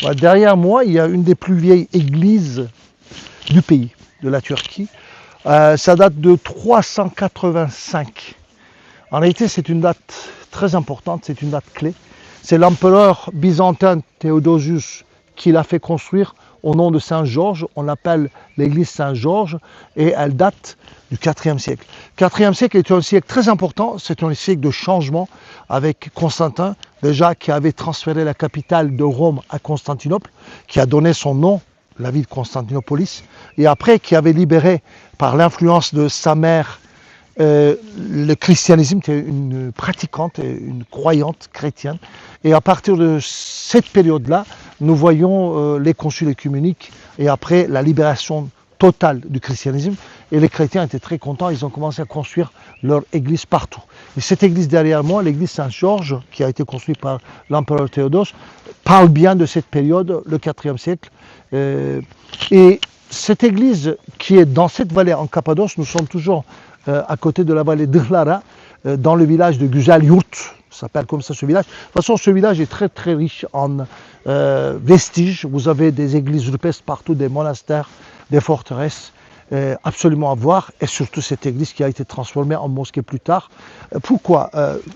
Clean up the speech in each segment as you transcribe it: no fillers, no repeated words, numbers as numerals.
Ouais, derrière moi, il y a une des plus vieilles églises du pays, de la Turquie. Ça date de 385. En réalité, c'est une date très importante, c'est une date clé. C'est l'empereur byzantin Théodosius qui l'a fait construire au nom de Saint-Georges. On l'appelle l'église Saint-Georges et elle date du IVe siècle. Le IVe siècle est un siècle très important, c'est un siècle de changement avec Constantin, déjà qui avait transféré la capitale de Rome à Constantinople, qui a donné son nom, la ville de Constantinopolis, et après qui avait libéré par l'influence de sa mère le christianisme, était une pratiquante, une croyante chrétienne. Et à partir de cette période-là, nous voyons les conciles œcuméniques et après la libération totale du christianisme. Et les chrétiens étaient très contents, ils ont commencé à construire leur église partout. Et cette église derrière moi, l'église Saint-Georges, qui a été construite par l'empereur Théodose, parle bien de cette période, le IVe siècle. Et cette église qui est dans cette vallée en Cappadoce, nous sommes toujours à côté de la vallée d'Ihlara, dans le village de Güzelyurt, ça s'appelle comme ça ce village. De toute façon, ce village est très très riche en vestiges. Vous avez des églises rupestres partout, des monastères, des forteresses, absolument à voir. Et surtout cette église qui a été transformée en mosquée plus tard. Pourquoi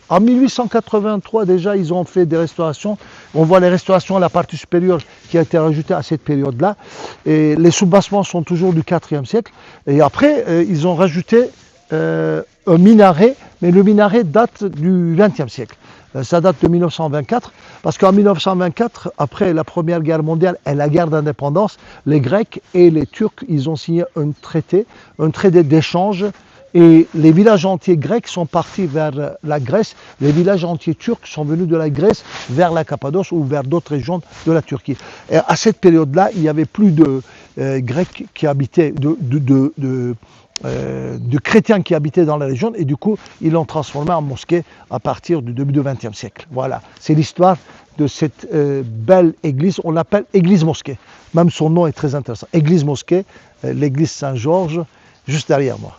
en 1883 déjà, ils ont fait des restaurations. On voit les restaurations à la partie supérieure qui a été rajoutée à cette période-là. Et les sous-bassements sont toujours du IVe siècle. Et après, ils ont rajouté un minaret, mais le minaret date du XXe siècle. Ça date de 1924, parce qu'en 1924, après la Première Guerre mondiale et la guerre d'indépendance, les Grecs et les Turcs, ils ont signé un traité d'échange, et les villages entiers grecs sont partis vers la Grèce, les villages entiers turcs sont venus de la Grèce vers la Cappadoce ou vers d'autres régions de la Turquie. Et à cette période-là, il n'y avait plus de Grecs qui habitaient, de chrétiens qui habitaient dans la région, et du coup ils l'ont transformé en mosquée à partir du début du XXe siècle. Voilà, c'est l'histoire de cette belle église, on l'appelle église-mosquée, même son nom est très intéressant, église-mosquée, l'église Saint-Georges, juste derrière moi.